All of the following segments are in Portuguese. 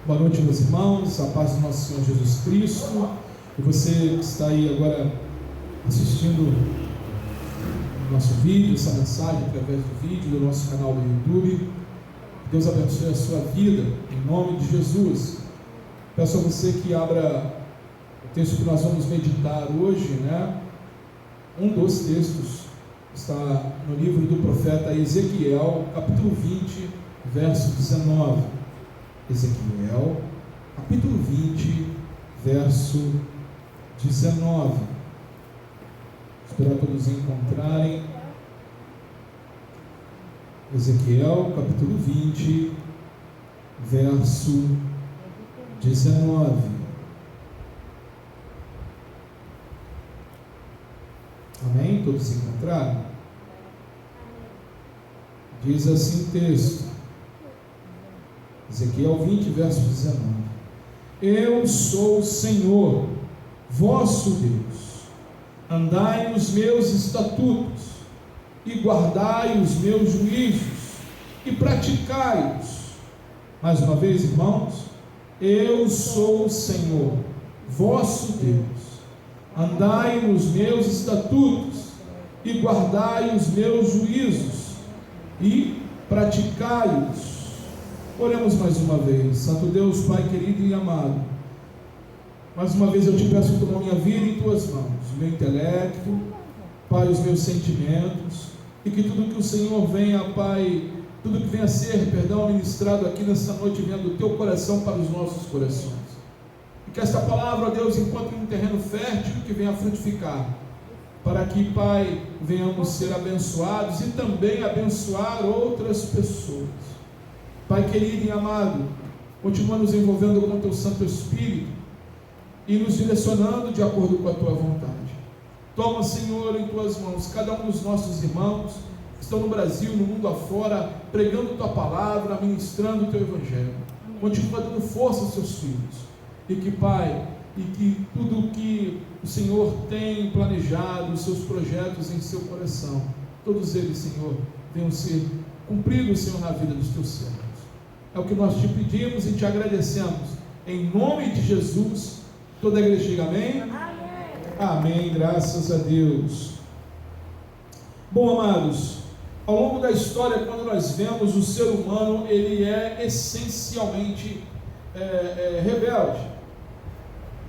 Boa noite, meus irmãos, a paz do nosso Senhor Jesus Cristo. E você que está aí agora assistindo o nosso vídeo, essa mensagem através do vídeo do nosso canal do YouTube, Deus abençoe a sua vida, em nome de Jesus. Peço a você que abra o texto que nós vamos meditar hoje, um dos textos está no livro do profeta Ezequiel, capítulo 20, verso 19. Ezequiel, capítulo 20, verso 19. Esperar todos encontrarem. Ezequiel, capítulo 20, verso 19. Amém? Todos encontraram? Diz assim o texto. Ezequiel 20, verso 19. Eu sou o Senhor, vosso Deus. Andai nos meus estatutos, e guardai os meus juízos, e praticai-os. Mais uma vez, irmãos, eu sou o Senhor, vosso Deus. Andai nos meus estatutos, e guardai os meus juízos, e praticai-os. Oremos mais uma vez. Santo Deus, Pai querido e amado, mais uma vez eu te peço que toma minha vida em tuas mãos, o meu intelecto, Pai, os meus sentimentos, e que tudo que o Senhor venha, Pai, tudo que venha a ser, ministrado aqui nessa noite, venha do teu coração para os nossos corações, e que esta palavra, ó Deus, encontre um terreno fértil que venha a frutificar, para que, Pai, venhamos ser abençoados e também abençoar outras pessoas. Pai querido e amado, continua nos envolvendo com o teu Santo Espírito e nos direcionando de acordo com a tua vontade. Toma, Senhor, em tuas mãos cada um dos nossos irmãos que estão no Brasil, no mundo afora, pregando tua palavra, ministrando o teu evangelho. Continua dando força aos seus filhos, e que, Pai, e que tudo o que o Senhor tem planejado, os seus projetos em seu coração, todos eles, Senhor, venham ser cumpridos, Senhor, na vida dos teus servos. É o que nós te pedimos e te agradecemos, em nome de Jesus. Toda a igreja diga amém? Amém. Amém, graças a Deus. Bom, amados, ao longo da história, quando nós vemos o ser humano, ele é essencialmente rebelde.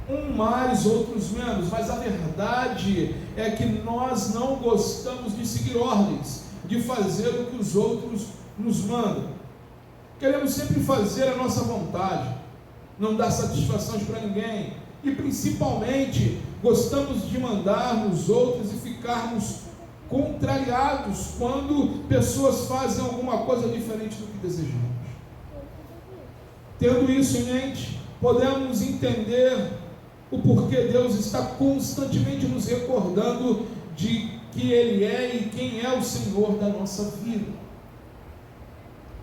Um mais, outros menos, mas a verdade é que nós não gostamos de seguir ordens, de fazer o que os outros nos mandam. Queremos sempre fazer a nossa vontade, não dar satisfações para ninguém, e principalmente gostamos de mandar nos outros e ficarmos contrariados quando pessoas fazem alguma coisa diferente do que desejamos. Tendo isso em mente, podemos entender o porquê Deus está constantemente nos recordando de que Ele é e quem é o Senhor da nossa vida.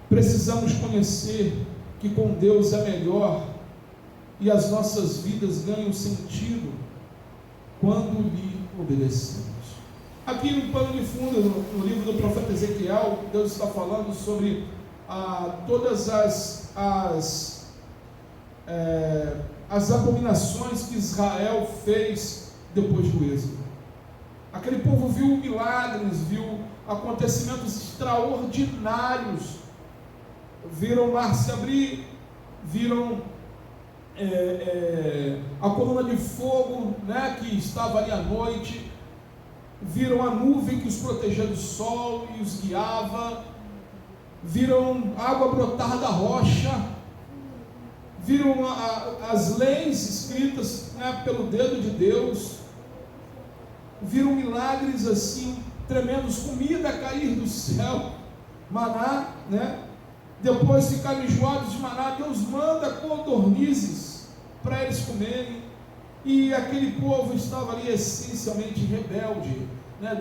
Precisamos conhecer que com Deus é melhor, e as nossas vidas ganham sentido quando lhe obedecemos. Aqui no pano de fundo, no livro do profeta Ezequiel, Deus está falando sobre todas as abominações que Israel fez depois do êxodo. Aquele povo viu milagres, viu acontecimentos extraordinários, viram o mar se abrir, viram a coluna de fogo, que estava ali à noite, viram a nuvem que os protegia do sol e os guiava, viram água brotar da rocha, viram as leis escritas pelo dedo de Deus, viram milagres assim tremendos, comida cair do céu, maná, depois ficaram enjoados de maná. Deus manda codornizes para eles comerem, e aquele povo estava ali essencialmente rebelde,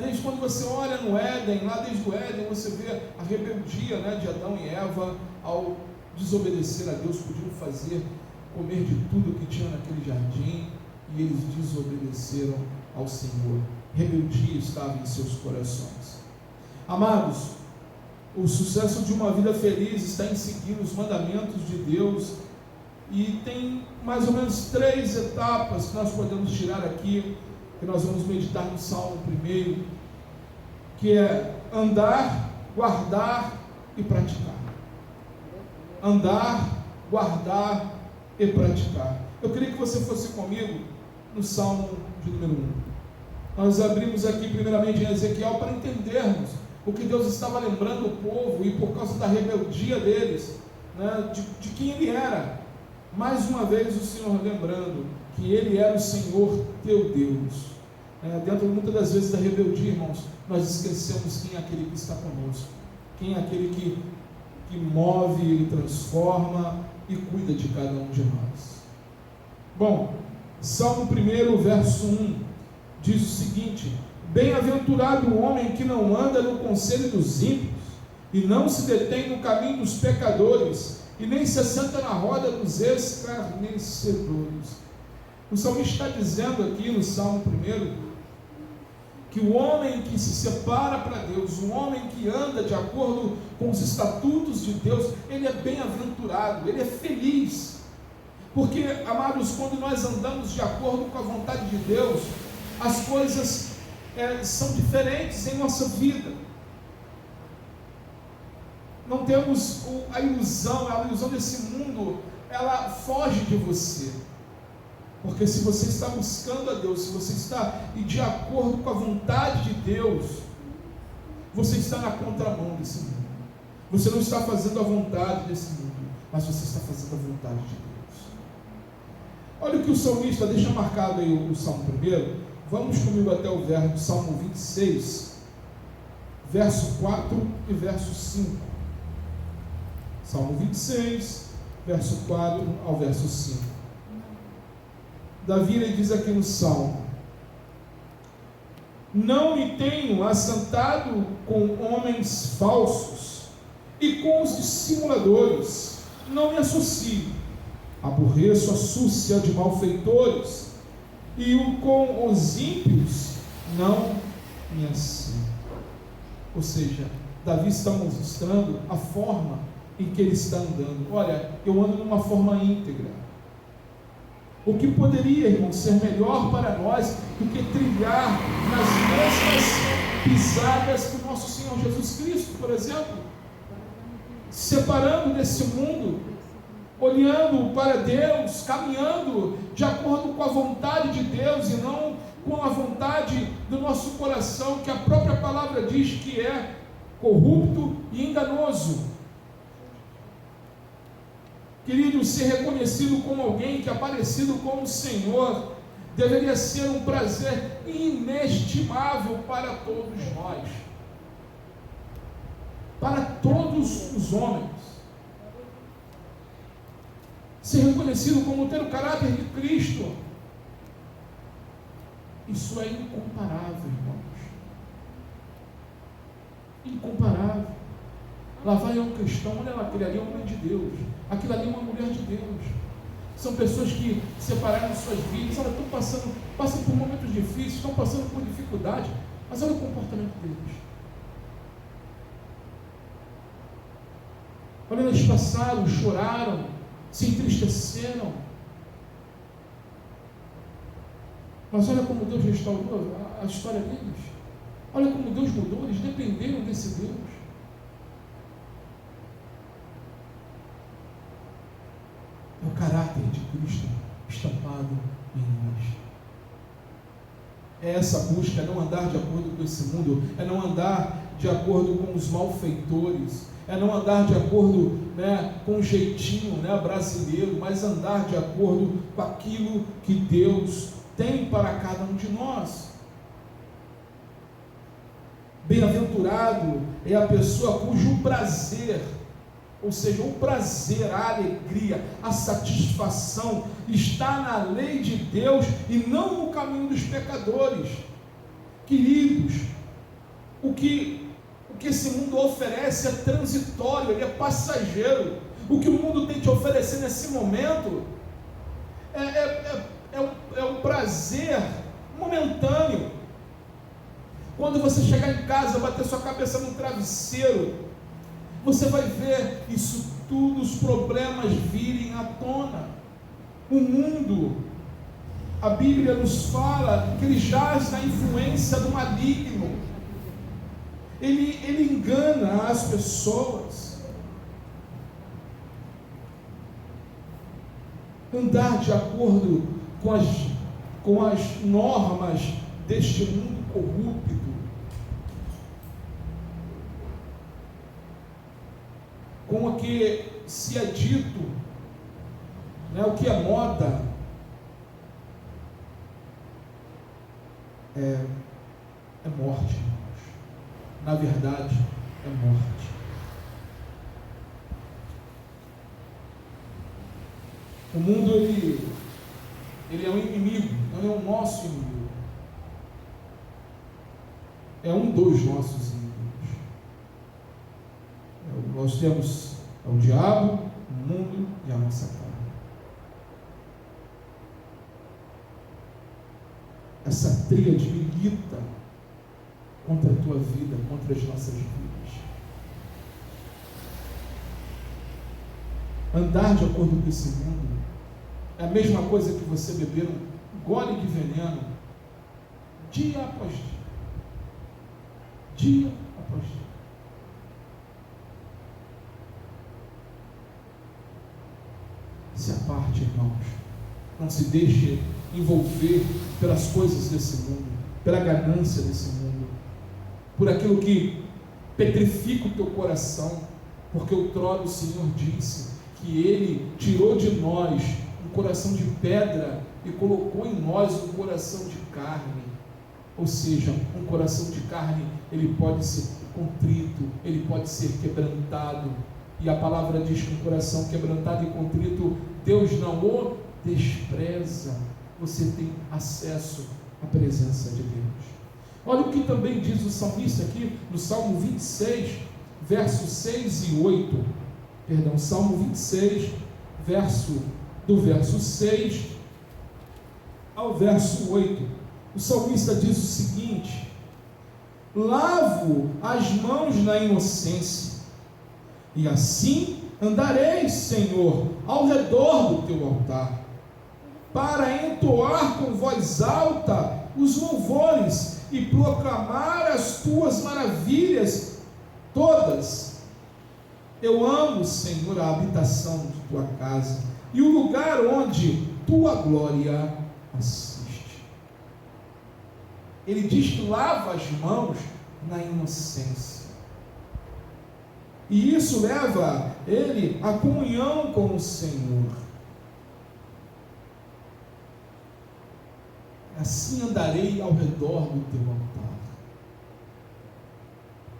desde quando você olha no Éden, lá desde o Éden você vê a rebeldia de Adão e Eva ao desobedecer a Deus. Podiam comer de tudo que tinha naquele jardim, e eles desobedeceram ao Senhor. Rebeldia estava em seus corações. Amados, o sucesso de uma vida feliz está em seguir os mandamentos de Deus E tem mais ou menos 3 etapas que nós podemos tirar aqui, que nós vamos meditar no Salmo 1, que é andar, guardar e praticar. Andar, guardar e praticar. Eu queria que você fosse comigo no Salmo de número 1. Nós abrimos aqui primeiramente em Ezequiel para entendermos o que Deus estava lembrando o povo, e por causa da rebeldia deles, né, de quem Ele era. Mais uma vez o Senhor lembrando que Ele era o Senhor teu Deus. Dentro muitas das vezes da rebeldia, irmãos, nós esquecemos quem é aquele que está conosco, quem é aquele que move e transforma e cuida de cada um de nós. Bom, Salmo 1, verso 1 diz o seguinte: bem-aventurado o homem que não anda no conselho dos ímpios, e não se detém no caminho dos pecadores, e nem se assenta na roda dos escarnecedores. O salmista está dizendo aqui no Salmo 1 que o homem que se separa para Deus, o homem que anda de acordo com os estatutos de Deus, ele é bem-aventurado, ele é feliz. Porque, amados, quando nós andamos de acordo com a vontade de Deus, as coisas são diferentes em nossa vida. Não temos a ilusão desse mundo, ela foge de você. Porque se você está buscando a Deus, se você está de acordo com a vontade de Deus, você está na contramão desse mundo. Você não está fazendo a vontade desse mundo, mas você está fazendo a vontade de Deus. Olha o que o salmista deixa marcado aí, o Salmo 1. Vamos comigo até o verso, Salmo 26, verso 4 e verso 5. Salmo 26, verso 4 ao verso 5. Davi, ele diz aqui no Salmo: não me tenho assentado com homens falsos e com os dissimuladores, não me associo. Aborreço a súcia de malfeitores, e com os ímpios não me assento. Ou seja, Davi está mostrando a forma em que ele está andando. Olha, eu ando numa forma íntegra. O que poderia, irmão, ser melhor para nós do que trilhar nas mesmas pisadas do nosso Senhor Jesus Cristo, por exemplo? Separando desse mundo, olhando para Deus, caminhando de acordo com a vontade de Deus e não com a vontade do nosso coração, que a própria palavra diz que é corrupto e enganoso. Querido, ser reconhecido como alguém que é parecido com o Senhor deveria ser um prazer inestimável para todos nós, para todos os homens. Ser reconhecido como ter o caráter de Cristo, isso é incomparável, irmãos. Incomparável. Lá vai um cristão, olha lá, aquele ali é um homem de Deus, aquilo ali é uma mulher de Deus. São pessoas que separaram suas vidas, olha, passam por momentos difíceis, estão passando por dificuldade, mas olha o comportamento deles. Olha, eles passaram, choraram, se entristeceram, mas olha como Deus restaurou a história deles. Olha como Deus mudou, eles dependeram desse Deus. É o caráter de Cristo estampado em nós. É essa busca, é não andar de acordo com esse mundo, é não andar de acordo com os malfeitores, é não andar de acordo, com o jeitinho, brasileiro, mas andar de acordo com aquilo que Deus tem para cada um de nós. Bem-aventurado é a pessoa cujo prazer, ou seja, o prazer, a alegria, a satisfação está na lei de Deus e não no caminho dos pecadores. Queridos, o que esse mundo oferece é transitório, ele é passageiro. O que o mundo tem te oferecer nesse momento é um prazer momentâneo. Quando você chegar em casa, bater sua cabeça no travesseiro, você vai ver isso tudo os problemas virem à tona. O mundo, a Bíblia nos fala que ele jaz na influência do maligno. Ele engana as pessoas. Andar de acordo com as normas deste mundo corrupto. Com o que se é dito, né, o que é moda, é morte, irmãos. Na verdade, é morte. O mundo, ele é um inimigo, não é o nosso inimigo. É um dos nossos inimigos. Nós temos o diabo, o mundo e a nossa carne. Essa tríade milita contra a tua vida, contra as nossas vidas. Andar de acordo com esse mundo é a mesma coisa que você beber um gole de veneno dia após dia. Dia após dia. Se aparte, irmãos. Não se deixe envolver pelas coisas desse mundo, pela ganância desse mundo, por aquilo que petrifica o teu coração, porque outrora o Senhor disse que Ele tirou de nós um coração de pedra e colocou em nós um coração de carne. Ou seja, um coração de carne, ele pode ser contrito, ele pode ser quebrantado, e a palavra diz que um coração quebrantado e contrito, Deus não o despreza. Você tem acesso à presença de Deus. Olha o que também diz o salmista aqui no Salmo 26, versos 6 e 8. Perdão, Salmo 26, do verso 6 ao verso 8. O salmista diz o seguinte: lavo as mãos na inocência, e assim andarei, Senhor, ao redor do teu altar, para entoar com voz alta os louvores e proclamar as tuas maravilhas todas. Eu amo, Senhor, a habitação de tua casa e o lugar onde tua glória assiste. Ele diz que lava as mãos na inocência. E isso leva ele à comunhão com o Senhor. Assim andarei ao redor do teu altar.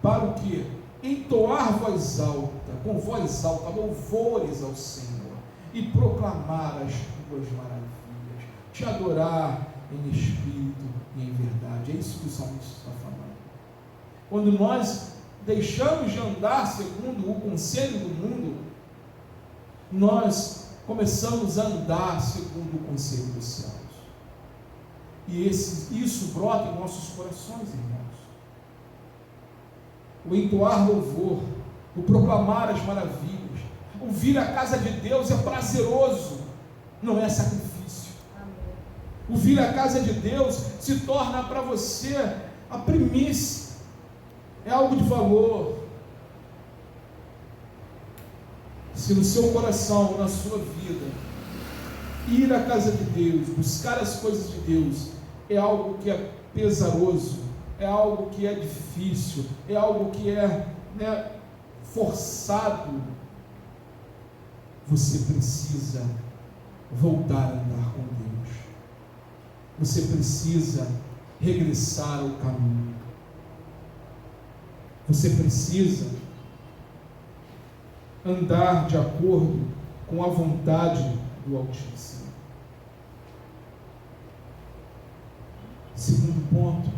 Para o quê? Entoar voz alta, com voz alta, louvores ao Senhor, e proclamar as tuas maravilhas, te adorar em espírito e em verdade. É isso que o salmista está falando. Quando nós deixamos de andar segundo o conselho do mundo, nós começamos a andar segundo o conselho dos céus. E isso brota em nossos corações, irmãos. O entoar louvor, o proclamar as maravilhas, o vir à casa de Deus é prazeroso, não é sacrifício. Amém. O vir à casa de Deus se torna para você a primícia, é algo de valor. Se no seu coração, na sua vida, ir à casa de Deus, buscar as coisas de Deus, é algo que é pesaroso, é algo que é difícil, é algo que é forçado, você precisa voltar a andar com Deus. Você precisa regressar ao caminho. Você precisa andar de acordo com a vontade do Altíssimo. Segundo ponto,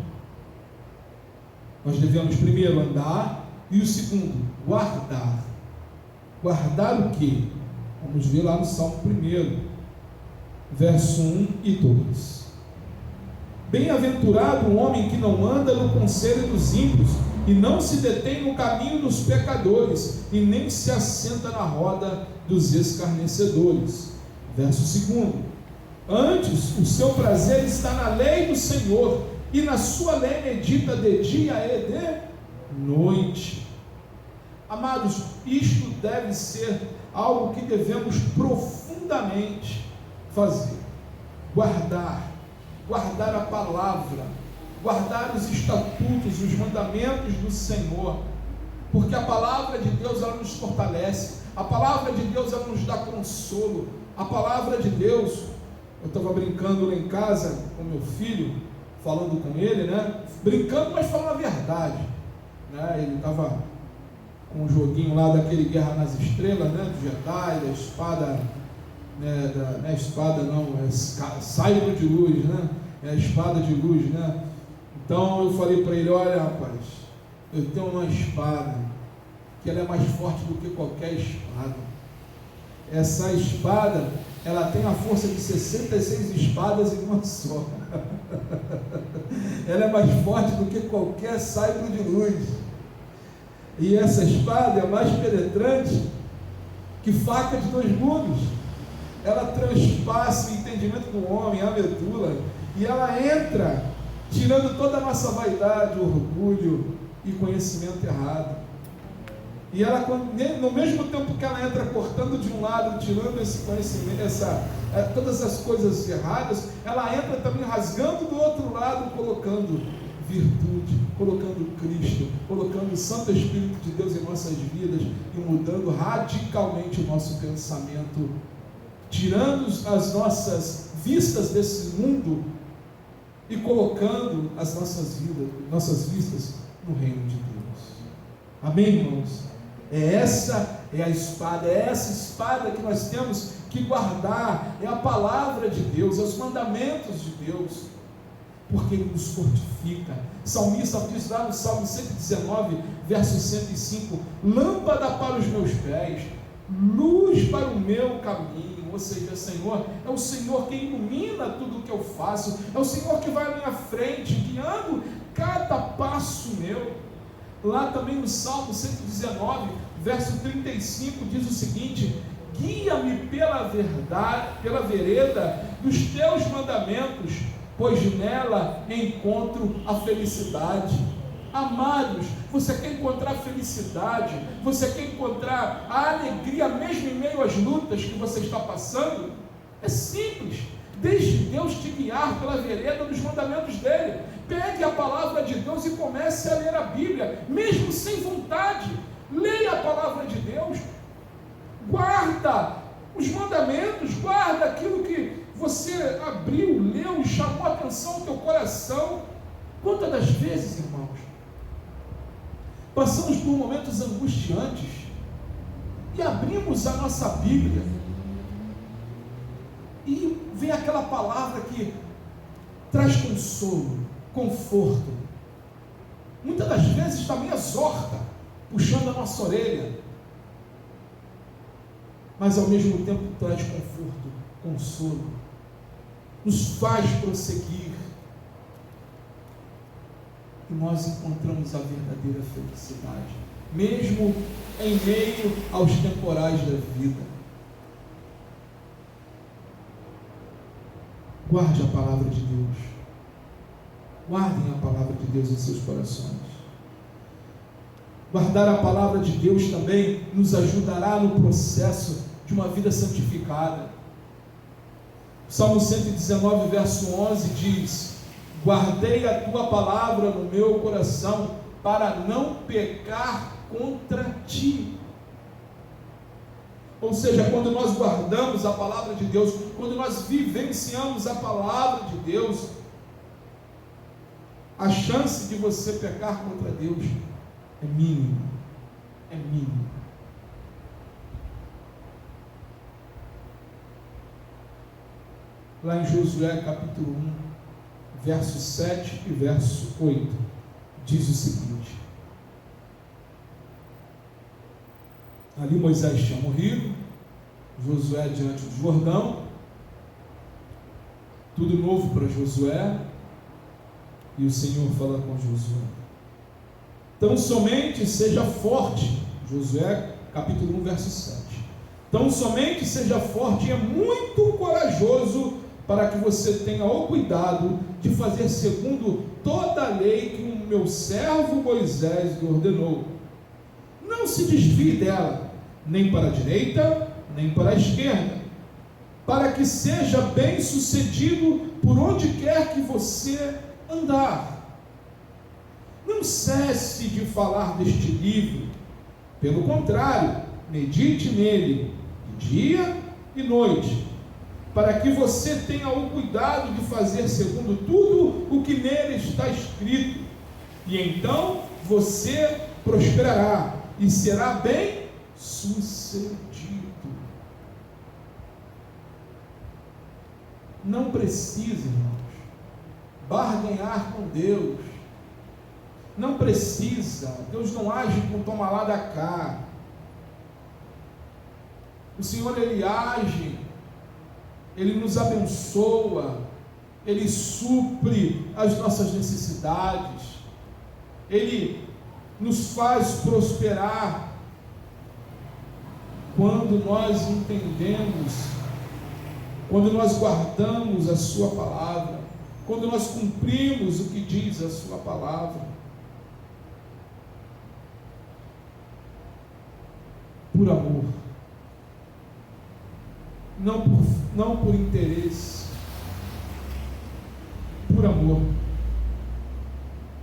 nós devemos primeiro andar, e o segundo, guardar. Guardar o quê? Vamos ver lá no Salmo 1, verso 1 e 2. Bem-aventurado o homem que não anda no conselho dos ímpios, e não se detém no caminho dos pecadores, e nem se assenta na roda dos escarnecedores. Verso 2: antes o seu prazer está na lei do Senhor, e na sua lei medita de dia e de noite. Amados, isto deve ser algo que devemos profundamente fazer: guardar a palavra, guardar os estatutos, os mandamentos do Senhor, porque a palavra de Deus, ela nos fortalece, a palavra de Deus, ela nos dá consolo, a palavra de Deus. Eu estava brincando lá em casa com meu filho, falando com ele, né? Brincando, mas falando a verdade, né? Ele estava com um joguinho lá daquele Guerra nas Estrelas, né? Do Jedi, da espada, né? Não é espada não, é saibro de luz, né? É a espada de luz, né? Então eu falei para ele: olha, rapaz, eu tenho uma espada que ela é mais forte do que qualquer espada. Essa espada, ela tem a força de 66 espadas em uma só. Ela é mais forte do que qualquer saibro de luz. E essa espada é mais penetrante que faca de 2 gumes. Ela transpassa o entendimento do homem, a medula, e ela entra tirando toda a nossa vaidade, orgulho e conhecimento errado. E ela, no mesmo tempo que ela entra cortando de um lado, tirando esse conhecimento, todas as coisas erradas, ela entra também rasgando do outro lado, colocando virtude, colocando Cristo, colocando o Santo Espírito de Deus em nossas vidas e mudando radicalmente o nosso pensamento, tirando as nossas vistas desse mundo e colocando as nossas vistas no reino de Deus. Amém, irmãos? Essa é a espada, é essa espada que nós temos que guardar, é a palavra de Deus, é os mandamentos de Deus, porque Ele nos fortifica. O salmista diz lá no Salmo 119, verso 105: lâmpada para os meus pés, luz para o meu caminho. Ou seja, Senhor, é o Senhor que ilumina tudo o que eu faço, é o Senhor que vai à minha frente, guiando cada passo meu. Lá também no Salmo 119, verso 35, diz o seguinte: guia-me pela verdade, pela vereda dos teus mandamentos, pois nela encontro a felicidade. Amados, você quer encontrar felicidade, você quer encontrar a alegria mesmo em meio às lutas que você está passando? É simples: deixe Deus te guiar pela vereda dos mandamentos dele. Pegue a palavra de Deus e comece a ler a Bíblia, mesmo sem vontade. Leia a palavra de Deus, guarda os mandamentos, guarda aquilo que você abriu, leu e chamou a atenção ao teu coração. Quantas das vezes, irmãos, passamos por momentos angustiantes e abrimos a nossa Bíblia e vem aquela palavra que traz consolo, conforto, muitas das vezes também exorta, puxando a nossa orelha, mas ao mesmo tempo traz conforto, consolo, nos faz prosseguir, e nós encontramos a verdadeira felicidade, mesmo em meio aos temporais da vida. Guarde a palavra de Deus, guardem a palavra de Deus em seus corações. Guardar a palavra de Deus também nos ajudará no processo de uma vida santificada. Salmo 119, verso 11 diz: guardei a tua palavra no meu coração, para não pecar contra ti. Ou seja, quando nós guardamos a palavra de Deus, quando nós vivenciamos a palavra de Deus, a chance de você pecar contra Deus é mínima, é mínima. Lá em Josué capítulo 1, verso 7 e verso 8, diz o seguinte: ali Moisés tinha morrido, Josué diante do Jordão, tudo novo para Josué, e o Senhor fala com Josué: Tão somente seja forte, Josué capítulo 1, verso 7. Tão somente seja forte e é muito corajoso, para que você tenha o cuidado de fazer segundo toda a lei que o meu servo Moisés lhe ordenou. Não se desvie dela, nem para a direita, nem para a esquerda, para que seja bem sucedido por onde quer que você andar. Não cesse de falar deste livro, pelo contrário, medite nele de dia e noite, para que você tenha o cuidado de fazer segundo tudo o que nele está escrito, e então você prosperará e será bem sucedido. Não precisa, irmãos, barganhar com Deus. Não precisa. Deus não age com toma lá da cá. O Senhor, Ele age, Ele nos abençoa, Ele supre as nossas necessidades, Ele nos faz prosperar quando nós entendemos, quando nós guardamos a sua palavra, quando nós cumprimos o que diz a sua palavra, por amor, não por interesse, por amor.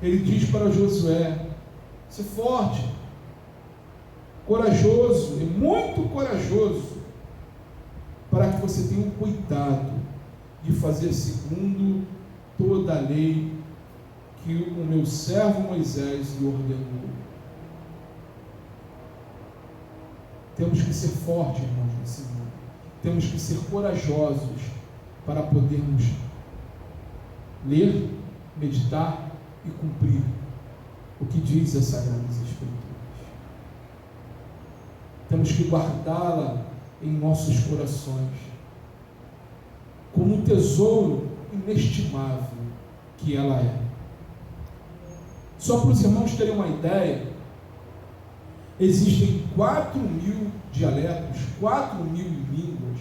Ele diz para Josué: ser forte, corajoso, e muito corajoso, para que você tenha um cuidado de fazer segundo toda a lei que o meu servo Moisés lhe ordenou. Temos que ser fortes, irmãos, nesse mundo. Temos que ser corajosos para podermos ler, meditar e cumprir o que diz as Sagradas Escrituras. Temos que guardá-la em nossos corações como um tesouro inestimável que ela é. Só para os irmãos terem uma ideia, existem 4.000 dialetos, 4.000 línguas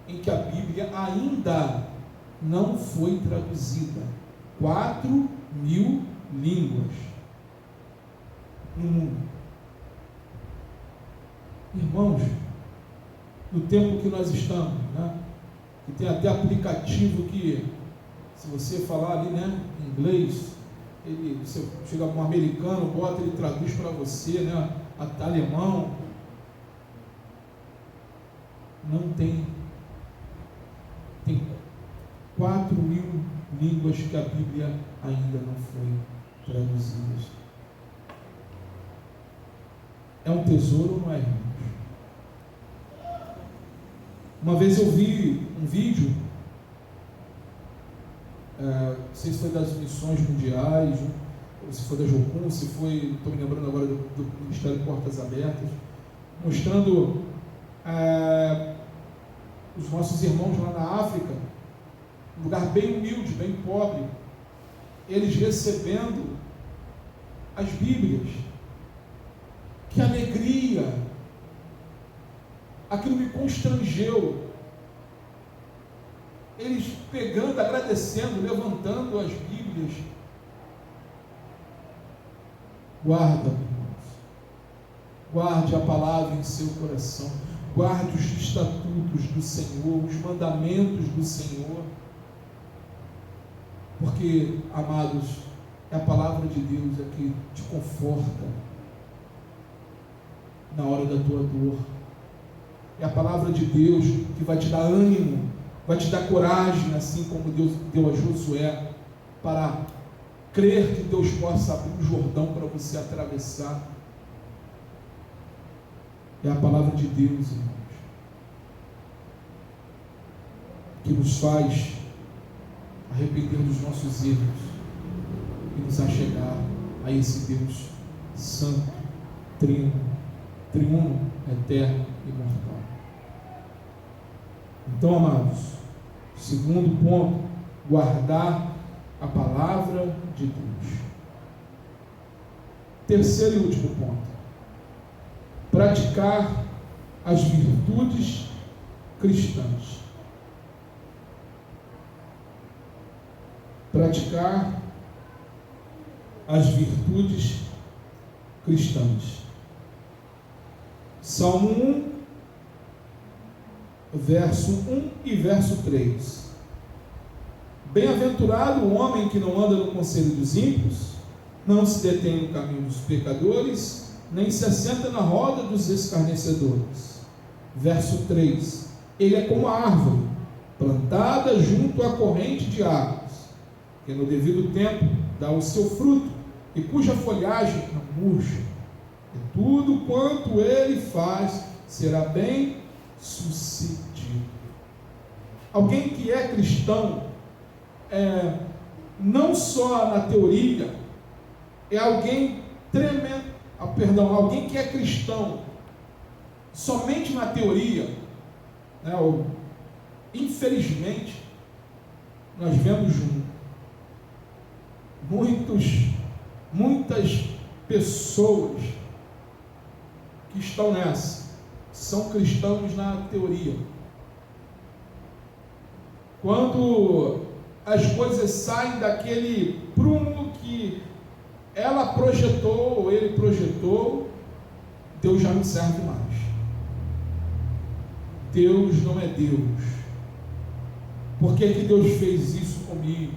em que a Bíblia ainda não foi traduzida. 4.000 línguas no mundo. Irmãos, no tempo que nós estamos, né? E tem até aplicativo que, se você falar ali, né, em inglês, você chega para um americano, bota, ele traduz para você, né, alemão. Não tem 4.000 línguas que a Bíblia ainda não foi traduzida. É um tesouro ou não é, irmãos? Uma vez eu vi um vídeo, não sei se foi das missões mundiais, ou se foi da Jocum, se foi, estou me lembrando agora do Ministério Portas Abertas, mostrando os nossos irmãos lá na África, um lugar bem humilde, bem pobre, eles recebendo as Bíblias. Que alegria! Aquilo me constrangeu. Eles pegando, agradecendo, levantando as Bíblias. Guarda, irmãos. Guarde a palavra em seu coração. Guarde os estatutos do Senhor, os mandamentos do Senhor. Porque, amados, é a palavra de Deus é que te conforta na hora da tua dor. É a palavra de Deus que vai te dar ânimo, vai te dar coragem, assim como Deus deu a Josué, para crer que Deus possa abrir o Jordão para você atravessar. É a palavra de Deus, irmãos, que nos faz arrepender dos nossos erros e nos achegar a esse Deus santo, trino, triuno, eterno e imortal. Então, amados, segundo ponto, guardar a palavra de Deus. Terceiro e último ponto: praticar as virtudes cristãs. Praticar as virtudes cristãs. Salmo 1, verso 1 e verso 3. Bem-aventurado o homem que não anda no conselho dos ímpios, não se detém no caminho dos pecadores, nem se assenta na roda dos escarnecedores. Verso 3. Ele é como a árvore, plantada junto à corrente de águas, que no devido tempo dá o seu fruto, e cuja folhagem não murcha. E tudo quanto ele faz será bem sucedido. Alguém que é cristão, não só na teoria, é alguém tremendo, alguém que é cristão somente na teoria, infelizmente, nós vemos muitas pessoas que estão nessa, são cristãos na teoria. Quando as coisas saem daquele prumo que ela projetou, ou ele projetou, Deus já não serve mais. Deus não é Deus. Por que que Deus fez isso comigo?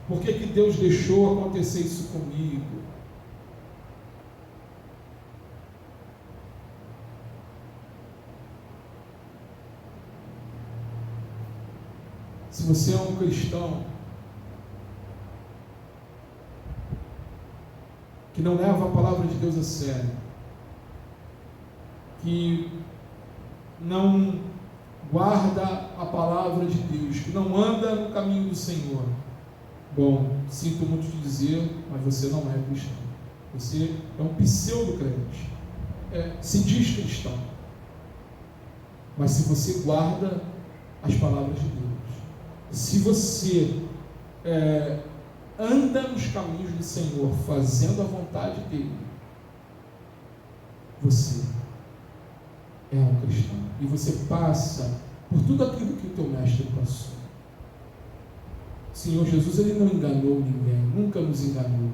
Por que que Deus deixou acontecer isso comigo? Se você é um cristão que não leva a palavra de Deus a sério, que não guarda a palavra de Deus, que não anda no caminho do Senhor, bom, sinto muito te dizer, mas você não é cristão. Você é um pseudo-crente, se diz cristão, mas se você guarda as palavras de Deus, se você anda nos caminhos do Senhor, fazendo a vontade dele, você é um cristão, e você passa por tudo aquilo que o teu mestre passou. O Senhor Jesus, ele não enganou ninguém, nunca nos enganou,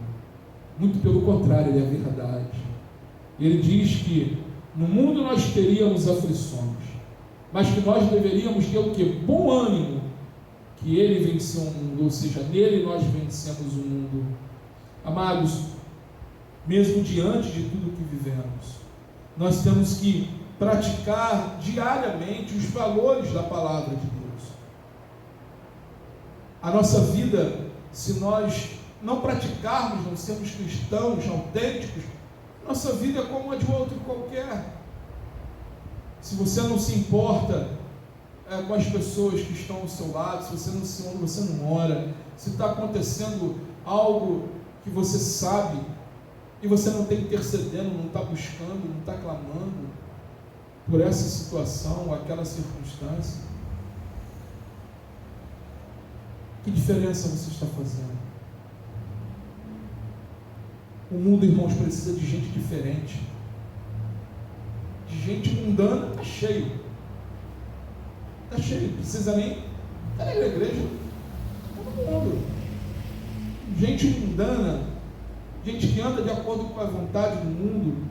muito pelo contrário, ele é a verdade. Ele diz que no mundo nós teríamos aflições, mas que nós deveríamos ter o quê? Bom ânimo, que ele venceu o mundo, ou seja, nele nós vencemos o mundo. Amados, mesmo diante de tudo que vivemos, nós temos que praticar diariamente os valores da palavra de Deus. A nossa vida, se nós não praticarmos, não sermos cristãos autênticos, nossa vida é como a de outro qualquer. Se você não se importa com as pessoas que estão ao seu lado, se você não se honra, você não ora, se está acontecendo algo que você sabe e você não está intercedendo, não está buscando, não está clamando por essa situação ou aquela circunstância, que diferença você está fazendo? O mundo, irmãos, precisa de gente diferente, de gente mundana. Está cheio, não precisa nem estar na igreja, todo mundo, gente mundana, gente que anda de acordo com a vontade do mundo.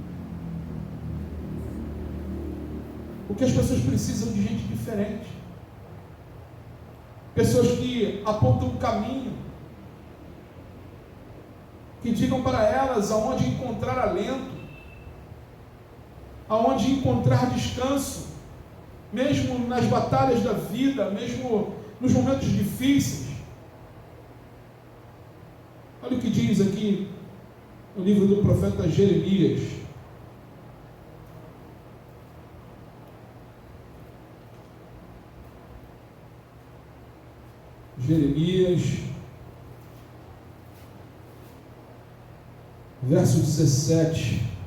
O que as pessoas precisam de gente diferente, pessoas que apontam o caminho, que digam para elas aonde encontrar alento, aonde encontrar descanso, mesmo nas batalhas da vida, mesmo nos momentos difíceis. Olha o que diz aqui no livro do profeta Jeremias. Jeremias, verso 17.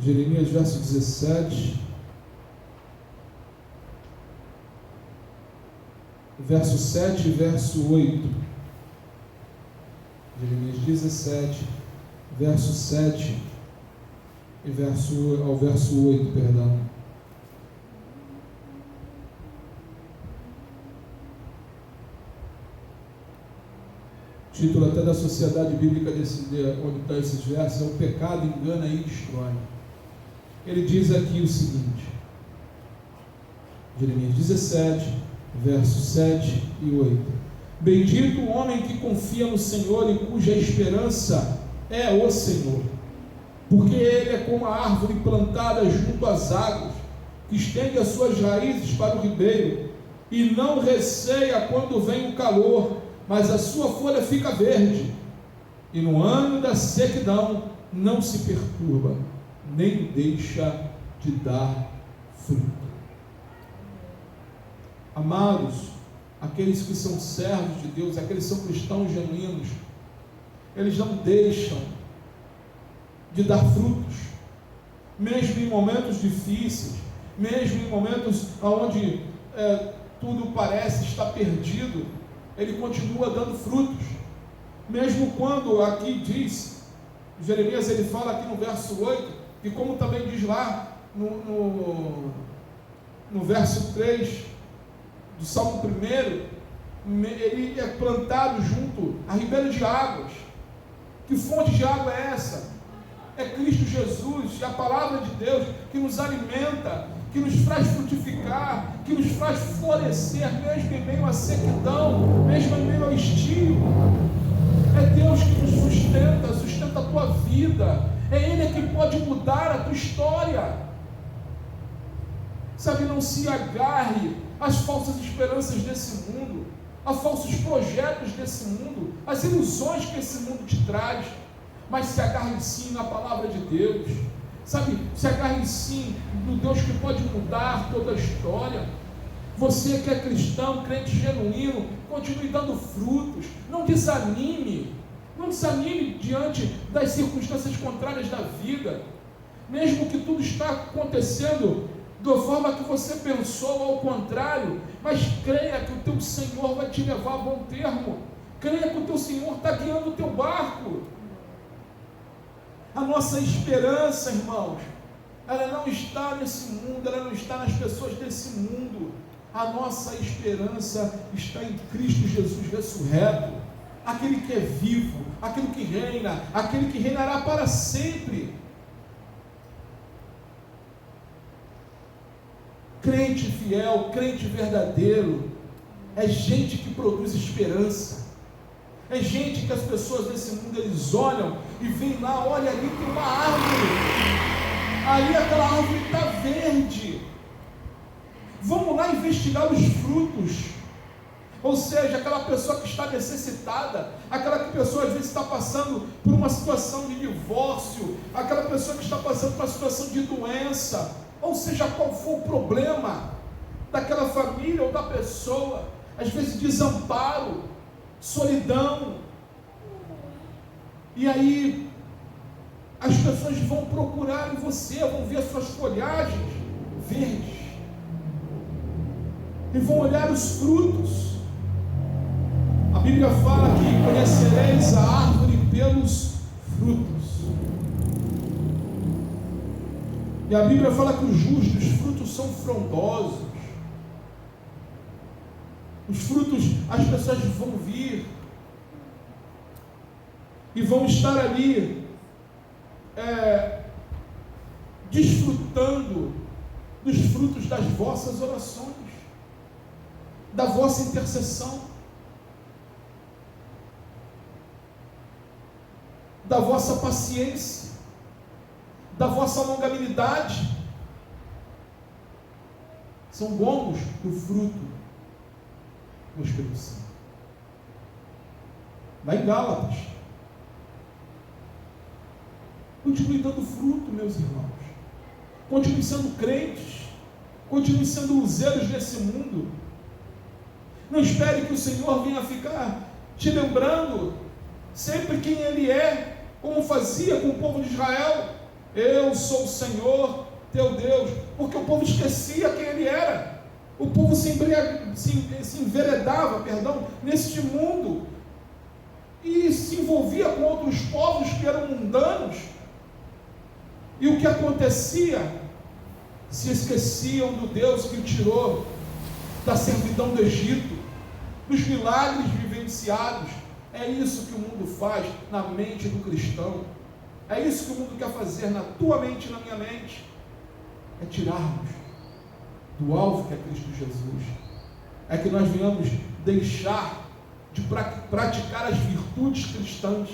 Jeremias, verso 17. verso 7 e verso 8. Jeremias 17, verso 7 e verso 8, perdão. O título até da Sociedade Bíblica onde estão esses versos é O Pecado Engana e Destrói. Ele diz aqui o seguinte, Jeremias 17, versos 7 e 8: Bendito o homem que confia no Senhor e cuja esperança é o Senhor, porque ele é como a árvore plantada junto às águas, que estende as suas raízes para o ribeiro, e não receia quando vem o calor, mas a sua folha fica verde, e no ano da sequidão não se perturba, nem deixa de dar fruto. Amados, aqueles que são servos de Deus, aqueles que são cristãos genuínos, eles não deixam de dar frutos, mesmo em momentos difíceis, mesmo em momentos onde tudo parece estar perdido. Ele continua dando frutos, mesmo quando aqui diz, Jeremias, ele fala aqui no verso 8, e como também diz lá no verso 3 do Salmo 1, ele é plantado junto a ribeiro de águas. Que fonte de água é essa? É Cristo Jesus, e a palavra de Deus que nos alimenta, que nos faz frutificar, que nos faz florescer, mesmo em meio à sequidão, mesmo em meio ao estio. É Deus que nos sustenta a tua vida, é Ele que pode mudar a tua história. Sabe, não se agarre às falsas esperanças desse mundo, a falsos projetos desse mundo, às ilusões que esse mundo te traz, mas se agarre sim na palavra de Deus. Sabe, se agarre sim no Deus que pode mudar toda a história. Você que é cristão, crente genuíno, continue dando frutos. Não desanime diante das circunstâncias contrárias da vida. Mesmo que tudo está acontecendo da forma que você pensou, ao contrário, mas creia que o teu Senhor vai te levar a bom termo. Creia que o teu Senhor está guiando o teu barco. A nossa esperança, irmãos, ela não está nesse mundo, ela não está nas pessoas desse mundo. A nossa esperança está em Cristo Jesus ressurreto, aquele que é vivo, aquele que reina, aquele que reinará para sempre. Crente fiel, crente verdadeiro, é gente que produz esperança. É gente que as pessoas desse mundo, eles olham e veem lá, olha ali tem uma árvore, ali aquela árvore está verde, vamos lá investigar os frutos. Ou seja, aquela pessoa que está necessitada, aquela pessoa às vezes está passando por uma situação de divórcio, aquela pessoa que está passando por uma situação de doença, ou seja, qual for o problema daquela família ou da pessoa, às vezes desamparo, solidão, e aí as pessoas vão procurar em você, vão ver as suas folhagens verdes e vão olhar os frutos. A Bíblia fala que conhecereis a árvore pelos frutos, e a Bíblia fala que os frutos são frondosos. Os frutos, as pessoas vão vir e vão estar ali desfrutando dos frutos das vossas orações, da vossa intercessão, da vossa paciência, da vossa longanimidade. São gomos do fruto do Espírito Santo. Vai em Gálatas. Continue dando fruto, meus irmãos. Continue sendo crentes. Continue sendo luzeiros nesse mundo. Não espere que o Senhor venha ficar te lembrando sempre quem Ele é, como fazia com o povo de Israel. Eu sou o Senhor teu Deus, porque o povo esquecia quem Ele era. O povo se enveredava, neste mundo e se envolvia com outros povos que eram mundanos. E o que acontecia? Se esqueciam do Deus que o tirou da servidão do Egito, dos milagres vivenciados. É isso que o mundo faz na mente do cristão. É isso que o mundo quer fazer na tua mente e na minha mente. É tirarmos do alvo que é Cristo Jesus. É que nós venhamos deixar de praticar as virtudes cristãs.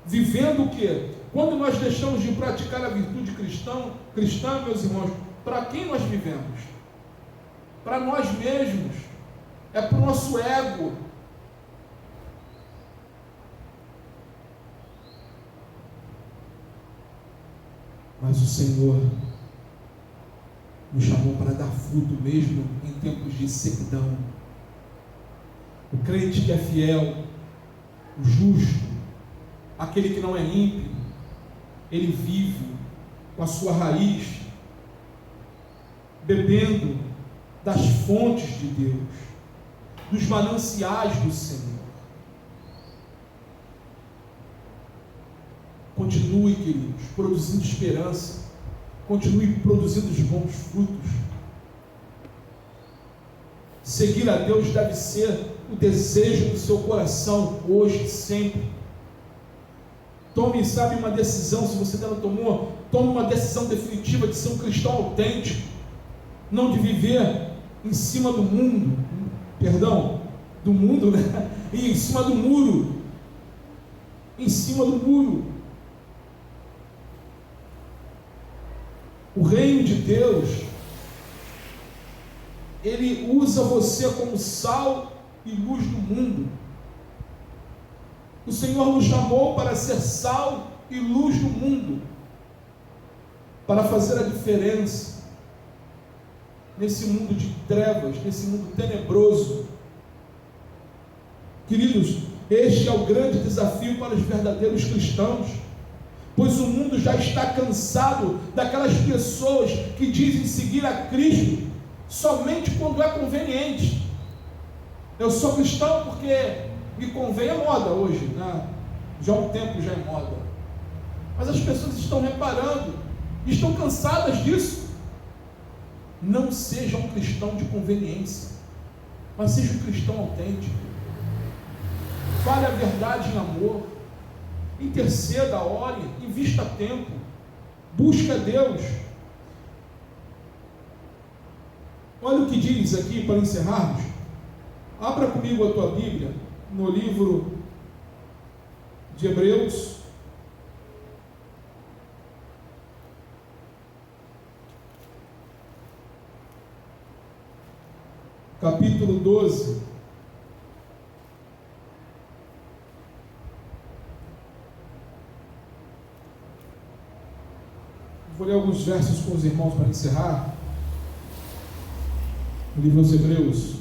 Vivendo o quê? Quando nós deixamos de praticar a virtude cristã, meus irmãos, para quem nós vivemos? Para nós mesmos. É para o nosso ego. Mas o Senhor nos chamou para dar fruto mesmo em tempos de sequidão. O crente que é fiel, o justo, aquele que não é ímpio, ele vive com a sua raiz, bebendo das fontes de Deus, dos mananciais do Senhor. Continue, queridos, produzindo esperança, continue produzindo os bons frutos. Seguir a Deus deve ser o desejo do seu coração, hoje e sempre. Tome, uma decisão, se você ainda não tomou, tome uma decisão definitiva de ser um cristão autêntico, não de viver em cima do mundo, do mundo, né? E em cima do muro, O reino de Deus, ele usa você como sal e luz do mundo. O Senhor nos chamou para ser sal e luz do mundo, para fazer a diferença nesse mundo de trevas, nesse mundo tenebroso. Queridos, este é o grande desafio para os verdadeiros cristãos, pois o mundo já está cansado daquelas pessoas que dizem seguir a Cristo somente quando é conveniente. Eu sou cristão porque me convém, é moda hoje, né? Já há um tempo já é moda, mas as pessoas estão reparando, estão cansadas disso. Não seja um cristão de conveniência, mas seja um cristão autêntico. Fale a verdade em amor, interceda, ore, invista tempo, busque a Deus. Olha o que diz aqui para encerrarmos. Abra comigo a tua Bíblia no livro de Hebreus, capítulo 12. Vou ler alguns versos com os irmãos para encerrar. O livro dos Hebreus,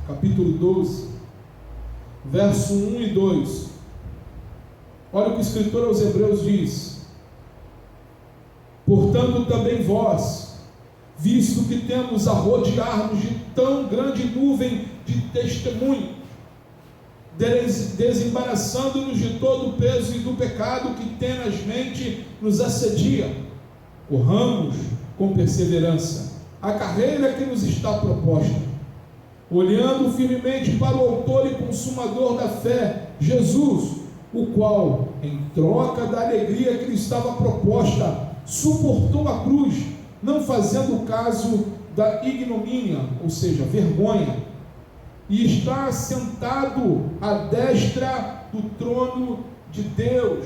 capítulo 12, verso 1 e 2. Olha o que o escritor aos Hebreus diz: portanto também vós, visto que temos a rodear-nos de tão grande nuvem de testemunhos, desembaraçando-nos de todo o peso e do pecado que tenazmente nos assedia, corramos com perseverança a carreira que nos está proposta, olhando firmemente para o autor e consumador da fé, Jesus, o qual, em troca da alegria que lhe estava proposta, suportou a cruz, não fazendo caso da ignomínia, ou seja, vergonha, e está sentado à destra do trono de Deus.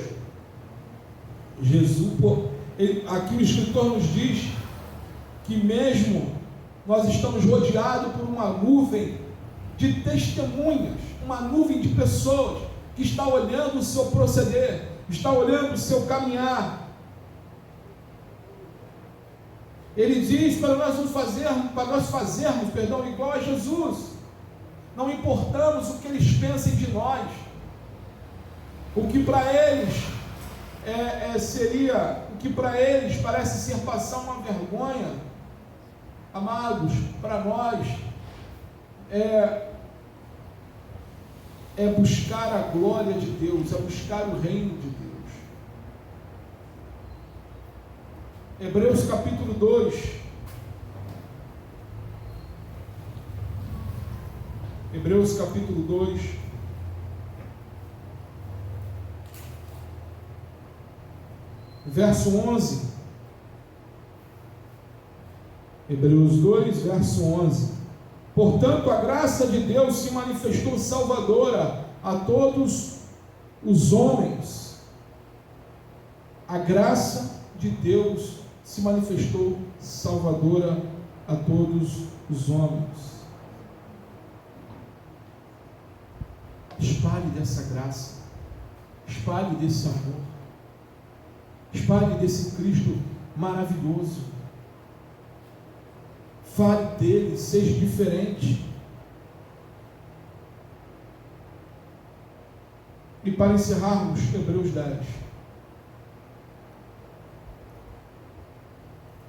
Jesus, aqui o escritor nos diz que mesmo nós estamos rodeados por uma nuvem de testemunhas, uma nuvem de pessoas que está olhando o seu proceder, está olhando o seu caminhar. Ele diz para nós fazermos, igual a Jesus. Não importamos o que eles pensem de nós, o que para eles seria o que para eles parece ser passar uma vergonha. Amados, para nós é buscar a glória de Deus, é buscar o reino de Deus. Hebreus capítulo 2. Hebreus capítulo 2. Verso 11. Hebreus 2, verso 11. Portanto, a graça de Deus se manifestou salvadora a todos os homens. A graça de Deus se manifestou salvadora a todos os homens. Espalhe dessa graça, espalhe desse amor, espalhe desse Cristo maravilhoso. Fale dele, seja diferente. E para encerrarmos, Hebreus 10.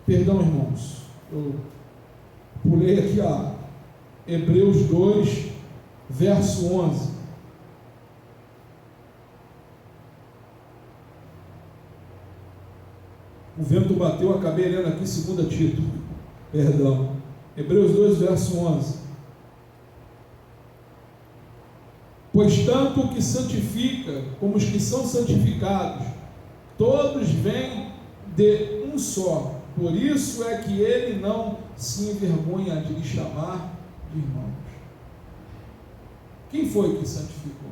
Perdão, irmãos, eu pulei aqui Hebreus 2, verso 11. O vento bateu, acabei lendo aqui 2 Tito. Perdão. Hebreus 2, verso 11. Pois tanto o que santifica, como os que são santificados, todos vêm de um só. Por isso é que ele não se envergonha de lhe chamar de irmãos. Quem foi que santificou?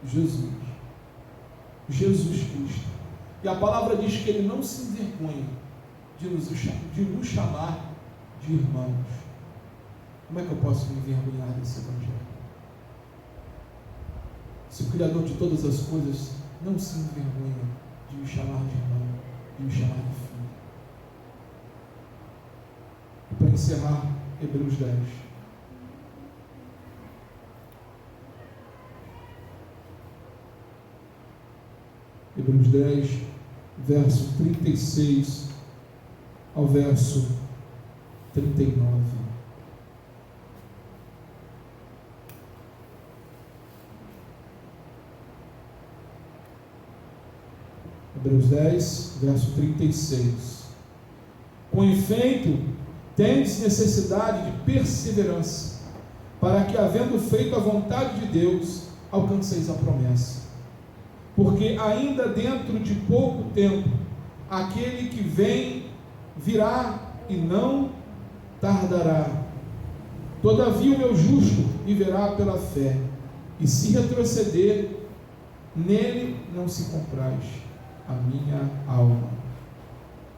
Jesus. Jesus Cristo. E a palavra diz que ele não se envergonha de nos chamar de irmãos. Como é que eu posso me envergonhar desse evangelho? Se o Criador de todas as coisas não se envergonha de me chamar de irmão, de me chamar de filho. E para encerrar, Hebreus 10. Hebreus 10, verso 36 ao verso 39. Hebreus 10, verso 36. Com efeito, tendes necessidade de perseverança, para que, havendo feito a vontade de Deus, alcanceis a promessa. Porque ainda dentro de pouco tempo, aquele que vem virá e não tardará. Todavia o meu justo viverá pela fé, e se retroceder, nele não se compraz a minha alma.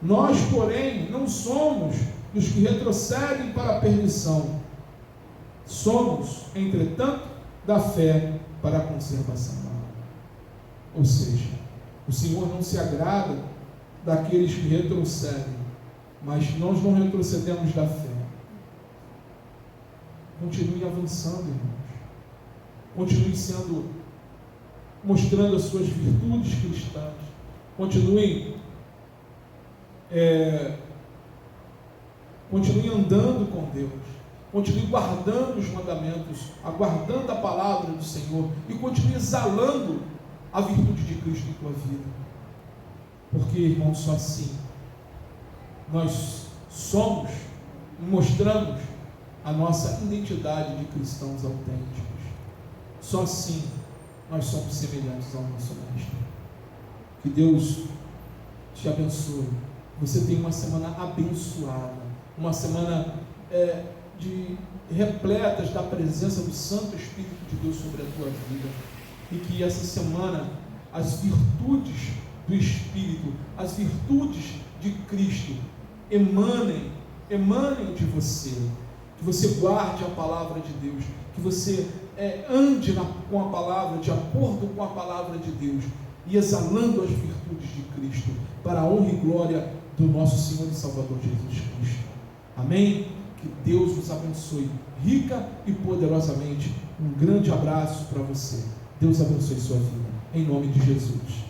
Nós, porém, não somos dos que retrocedem para a perdição. Somos, entretanto, da fé para a conservação da alma. Ou seja, o Senhor não se agrada daqueles que retrocedem, mas nós não retrocedemos da fé. Continue avançando, irmãos. Continue mostrando as suas virtudes cristãs. Continue andando com Deus. Continue guardando os mandamentos, aguardando a palavra do Senhor, e continue exalando a virtude de Cristo em tua vida. Porque, irmãos, só assim nós somos e mostramos a nossa identidade de cristãos autênticos. Só assim nós somos semelhantes ao nosso Mestre. Que Deus te abençoe. Você tem uma semana abençoada, uma semana repletas da presença do Santo Espírito de Deus sobre a tua vida, e que essa semana as virtudes do Espírito, as virtudes de Cristo emanem de você, que você guarde a palavra de Deus, que você ande com a palavra, de acordo com a palavra de Deus, e exalando as virtudes de Cristo, para a honra e glória do nosso Senhor e Salvador Jesus Cristo. Amém? Que Deus nos abençoe rica e poderosamente. Um grande abraço para você. Deus abençoe sua vida, em nome de Jesus.